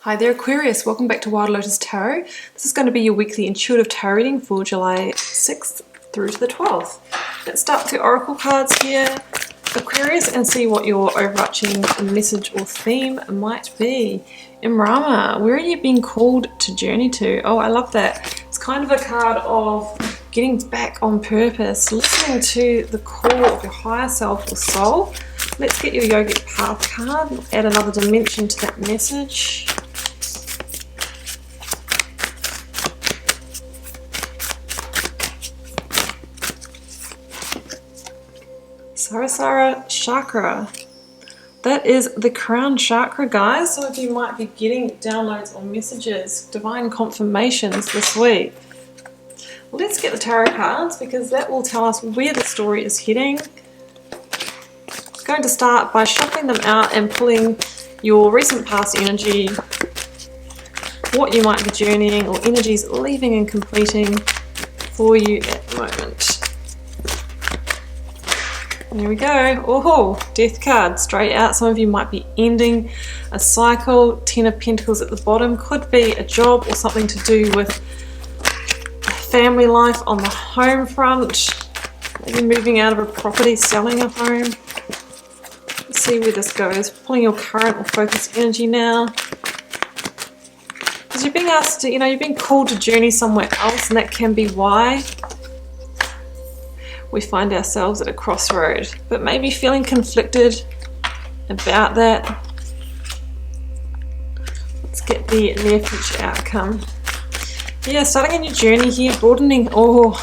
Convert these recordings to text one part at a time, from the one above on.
Hi there Aquarius, welcome back to Wild Lotus Tarot. This is going to be your weekly intuitive tarot reading for July 6th through to the 12th. Let's start with the oracle cards here, Aquarius, and see what your overarching message or theme might be. Imrama, where are you being called to journey to? Oh, I love that. It's kind of a card of getting back on purpose, listening to the call of your higher self or soul. Let's get your yogic path card, add another dimension to that message. Sahasrara chakra. That is the crown chakra, guys. Some of you might be getting downloads or messages, divine confirmations this week. Let's get the tarot cards because that will tell us where the story is heading. I'm going to start by shuffling them out and pulling your recent past energy, what you might be journeying or energies leaving and completing for you at the moment. There we go. Oh, death card straight out. Some of you might be ending a cycle. 10 of Pentacles at the bottom. Could be a job or something to do with family life on the home front. Maybe moving out of a property, selling a home. Let's see where this goes. Pulling your current or focus energy now. Because you're being asked to, you're being called to journey somewhere else, and that can be why we find ourselves at a crossroad, but maybe feeling conflicted about that. Let's get the near future outcome. Yeah, starting a new journey here, broadening. Oh,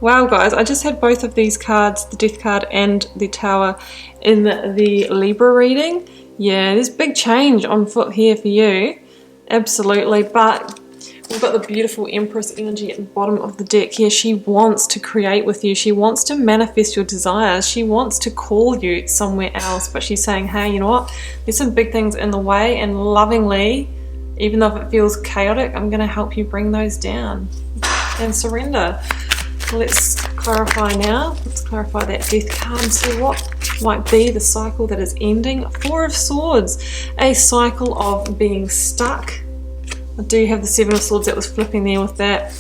wow, guys, I just had both of these cards, the Death card and the Tower, in the Libra reading. Yeah, there's big change on foot here for you, absolutely, but we've got the beautiful Empress energy at the bottom of the deck here. She wants to create with you. She wants to manifest your desires. She wants to call you somewhere else. But she's saying, hey, you know what? There's some big things in the way, and lovingly, even though if it feels chaotic, I'm going to help you bring those down and surrender. Let's clarify now. Let's clarify that Death card and see what might be the cycle that is ending. Four of Swords, a cycle of being stuck. I do have the Seven of Swords that was flipping there with that.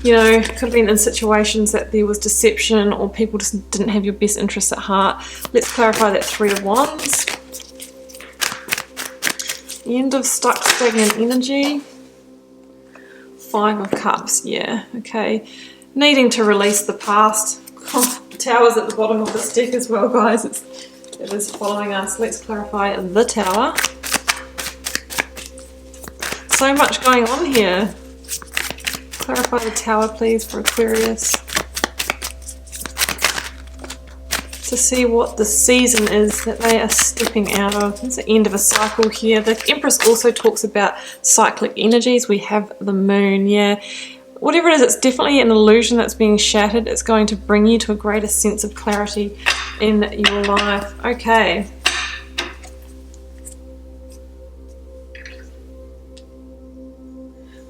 Could have been in situations that there was deception or people just didn't have your best interests at heart. Let's clarify that Three of Wands. End of stuck, stagnant energy. Five of Cups, yeah, okay. Needing to release the past. The Tower's at the bottom of this deck as well, guys. It is following us. Let's clarify the Tower. So much going on here. Clarify the Tower, please, for Aquarius. To see what the season is that they are stepping out of. It's the end of a cycle here. The Empress also talks about cyclic energies. We have the moon, yeah. Whatever it is, it's definitely an illusion that's being shattered. It's going to bring you to a greater sense of clarity in your life. Okay.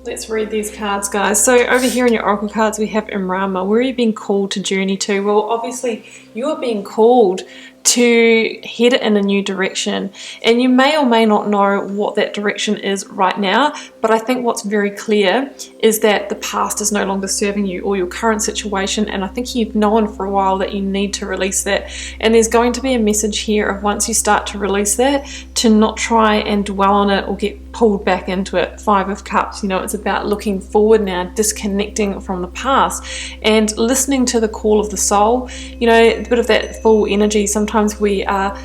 Let's read these cards, guys. So over here in your oracle cards, we have Imrama. Where are you being called to journey to? Well, obviously, you're being called to head in a new direction, and you may or may not know what that direction is right now, but I think what's very clear is that the past is no longer serving you or your current situation, and I think you've known for a while that you need to release that, and there's going to be a message here of once you start to release that, to not try and dwell on it or get pulled back into it. Five of Cups, it's about looking forward now, disconnecting from the past and listening to the call of the soul. A bit of that full energy. Sometimes we are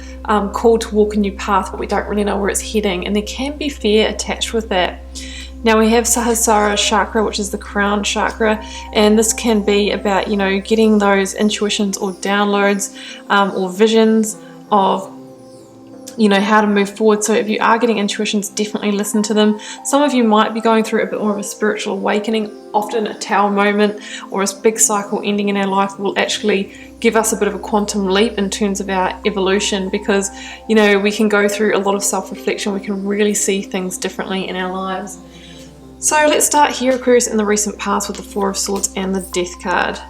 called to walk a new path, but we don't really know where it's heading, and there can be fear attached with that. Now we have Sahasrara chakra, which is the crown chakra, and this can be about getting those intuitions or downloads or visions of how to move forward. So if you are getting intuitions, definitely listen to them. Some of you might be going through a bit more of a spiritual awakening. Often a Tower moment or a big cycle ending in our life will actually give us a bit of a quantum leap in terms of our evolution, because we can go through a lot of self-reflection. We can really see things differently in our lives. So let's start here, Aquarius, in the recent past with the Four of Swords and the Death card.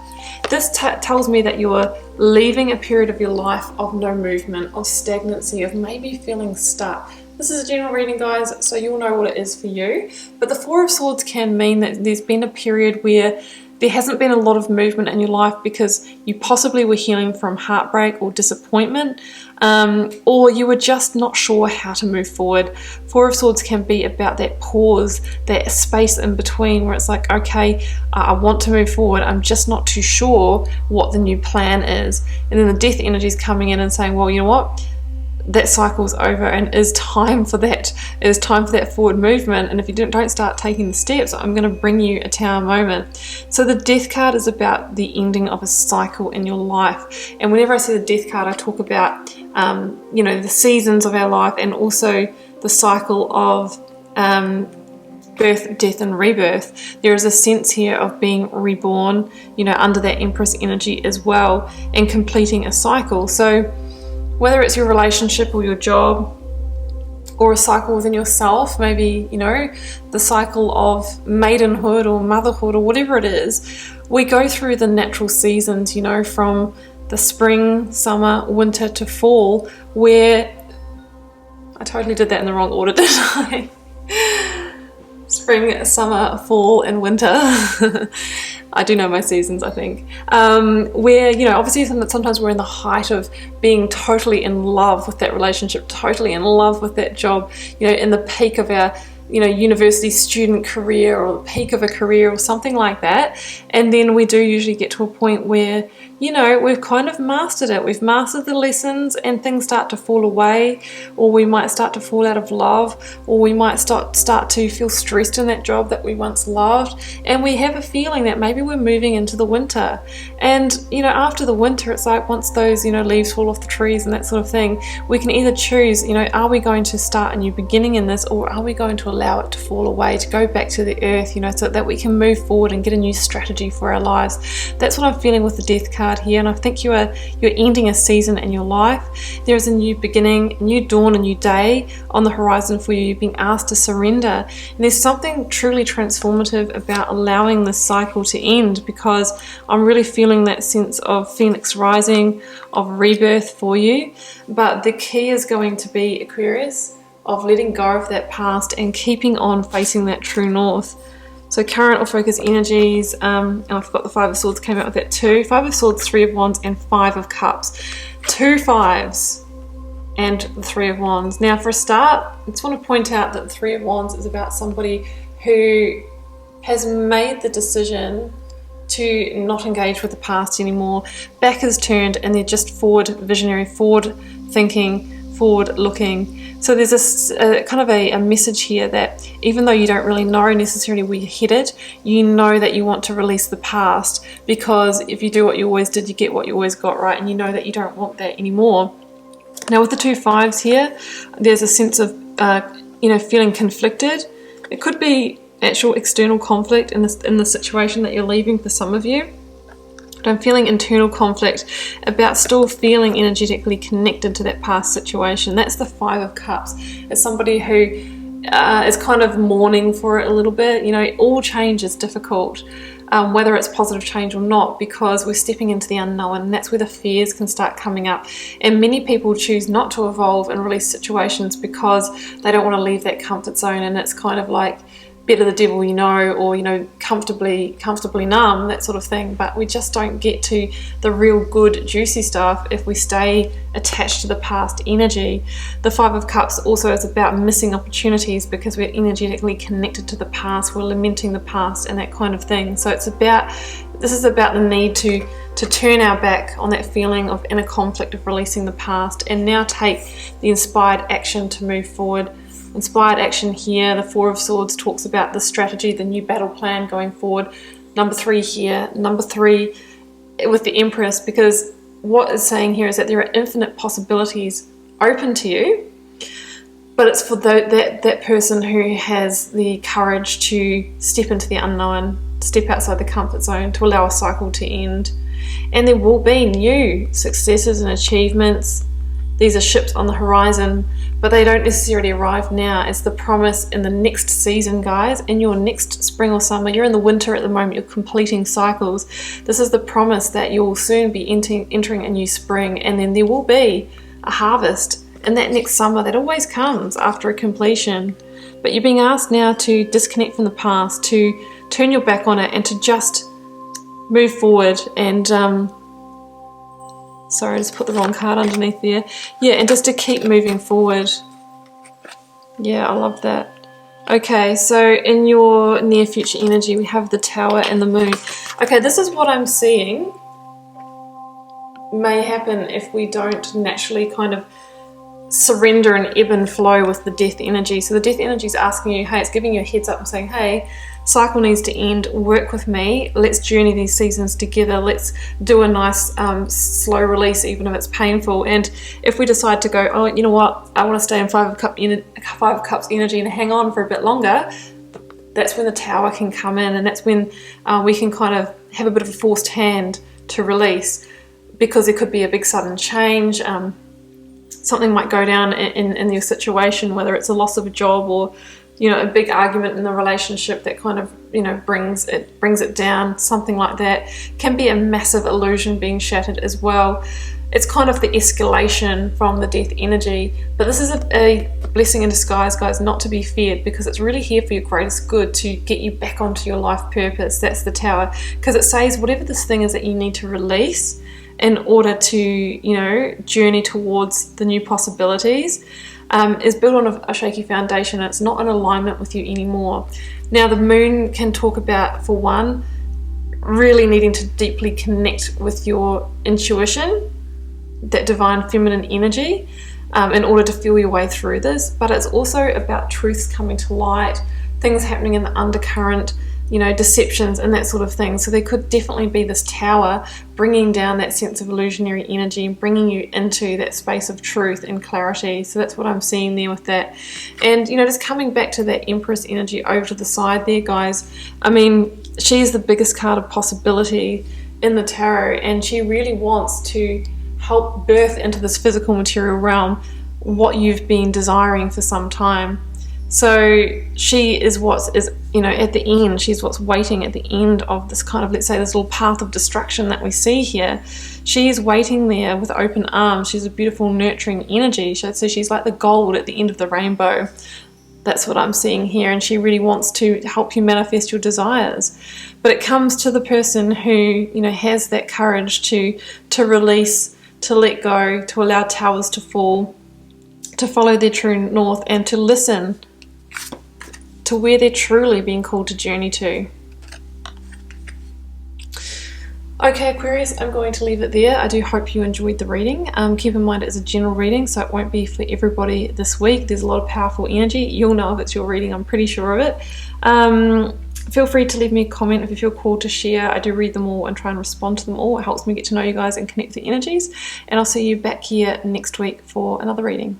This tells me that you're leaving a period of your life of no movement, of stagnancy, of maybe feeling stuck, This is a general reading, guys, so you'll know what it is for you. But the Four of Swords can mean that there's been a period where there hasn't been a lot of movement in your life because you possibly were healing from heartbreak or disappointment, or you were just not sure how to move forward. Four of Swords can be about that pause, that space in between where it's like, okay, I want to move forward, I'm just not too sure what the new plan is. And then the Death energy is coming in and saying, well, you know what? That cycle's over and it is time for that. It is time for that forward movement. And if you don't start taking the steps, I'm going to bring you a Tower moment. So the Death card is about the ending of a cycle in your life. And whenever I see the Death card, I talk about, you know, the seasons of our life and also the cycle of birth, death, and rebirth. There is a sense here of being reborn, you know, under that Empress energy as well, and completing a cycle. So whether it's your relationship or your job or a cycle within yourself, maybe, you know, the cycle of maidenhood or motherhood or whatever it is, we go through the natural seasons, you know, from the spring, summer, winter to fall, where I totally did that in the wrong order, didn't I? Spring, summer, fall, and winter. I do know my seasons, I think. Where, you know, obviously sometimes we're in the height of being totally in love with that relationship, totally in love with that job, you know, in the peak of our, you know, university student career or the peak of a career or something like that. And then we do usually get to a point where, you know, we've kind of mastered it. We've mastered the lessons and things start to fall away, or we might start to fall out of love, or we might start to feel stressed in that job that we once loved. And we have a feeling that maybe we're moving into the winter. And, you know, after the winter, it's like once those, you know, leaves fall off the trees and that sort of thing, we can either choose, you know, are we going to start a new beginning in this, or are we going to allow it to fall away, to go back to the earth, you know, so that we can move forward and get a new strategy for our lives. That's what I'm feeling with the Death card here, and I think you're ending a season in your life. There is a new beginning, a new dawn, a new day on the horizon for you. You're being asked to surrender, and there's something truly transformative about allowing this cycle to end, because I'm really feeling that sense of Phoenix rising, of rebirth for you. But the key is going to be, Aquarius, of letting go of that past and keeping on facing that true north. So current or focus energies, and I forgot the Five of Swords came out with that too. Five of Swords, Three of Wands, and Five of Cups. 2 fives and the Three of Wands. Now for a start, I just want to point out that the Three of Wands is about somebody who has made the decision to not engage with the past anymore. Back is turned and they're just forward visionary, forward thinking, forward looking. So there's a kind of a message here that even though you don't really know necessarily where you're headed, you know that you want to release the past, because if you do what you always did, you get what you always got, right? And you know that you don't want that anymore. Now with the 2 fives here, there's a sense of you know, feeling conflicted. It could be actual external conflict in the situation that you're leaving for some of you. But I'm feeling internal conflict about still feeling energetically connected to that past situation. That's the Five of Cups. It's somebody who is kind of mourning for it a little bit. You know, all change is difficult, whether it's positive change or not, because we're stepping into the unknown, and that's where the fears can start coming up. And many people choose not to evolve and release situations because they don't want to leave that comfort zone, and it's kind of like better the devil you know, or, you know, comfortably numb, that sort of thing. But we just don't get to the real good juicy stuff if we stay attached to the past energy. The Five of Cups also is about missing opportunities because we're energetically connected to the past, we're lamenting the past and that kind of thing. So this is about the need to turn our back on that feeling of inner conflict of releasing the past, and now take the inspired action to move forward. Inspired action here, the Four of Swords talks about the strategy, the new battle plan going forward. Number 3 here, number 3 with the Empress, because what it's saying here is that there are infinite possibilities open to you, but it's for that person who has the courage to step into the unknown, step outside the comfort zone, to allow a cycle to end. And there will be new successes and achievements. These are ships on the horizon, but they don't necessarily arrive now. It's the promise in the next season, guys, in your next spring or summer. You're in the winter at the moment, you're completing cycles. This is the promise that you'll soon be entering a new spring, and then there will be a harvest And that next summer, that always comes after a completion. But you're being asked now to disconnect from the past, to turn your back on it, and to just move forward. And sorry, I just put the wrong card underneath there. Yeah, and just to keep moving forward. Yeah, I love that. Okay, so in your near future energy, we have the Tower and the Moon. Okay, this is what I'm seeing may happen if we don't naturally kind of surrender and ebb and flow with the death energy. So the death energy is asking you, hey, it's giving you a heads up and saying, hey, cycle needs to end, work with me, let's journey these seasons together, let's do a nice slow release even if it's painful. And if we decide to go, oh, you know what, I want to stay in Five of Cups energy and hang on for a bit longer, that's when the Tower can come in, and that's when we can kind of have a bit of a forced hand to release, because there could be a big sudden change. Something might go down in your situation, whether it's a loss of a job or, you know, a big argument in the relationship that kind of, you know, brings it down. Something like that can be a massive illusion being shattered as well. It's kind of the escalation from the death energy, but this is a blessing in disguise, guys, not to be feared, because it's really here for your greatest good, to get you back onto your life purpose. That's the Tower, because it says whatever this thing is that you need to release in order to, you know, journey towards the new possibilities, is built on a shaky foundation. It's not in alignment with you anymore. Now, the Moon can talk about, for one, really needing to deeply connect with your intuition, that divine feminine energy, in order to feel your way through this. But it's also about truths coming to light, things happening in the undercurrent, you know, deceptions and that sort of thing. So there could definitely be this Tower bringing down that sense of illusionary energy and bringing you into that space of truth and clarity. So that's what I'm seeing there with that. And, you know, just coming back to that Empress energy over to the side there, guys, I mean, she's the biggest card of possibility in the tarot, and she really wants to help birth into this physical material realm what you've been desiring for some time. So she is what is, you know, at the end, she's what's waiting at the end of this kind of, let's say, this little path of destruction that we see here. She is waiting there with open arms. She's a beautiful, nurturing energy. So she's like the gold at the end of the rainbow. That's what I'm seeing here. And she really wants to help you manifest your desires. But it comes to the person who, you know, has that courage to release, to let go, to allow towers to fall, to follow their true north, and to listen to where they're truly being called to journey to. Okay, Aquarius, I'm going to leave it there. I do hope you enjoyed the reading. Keep in mind it's a general reading, so it won't be for everybody this week. There's a lot of powerful energy. You'll know if it's your reading, I'm pretty sure of it. Feel free to leave me a comment if you feel called to share. I do read them all and try and respond to them all. It helps me get to know you guys and connect the energies. And I'll see you back here next week for another reading.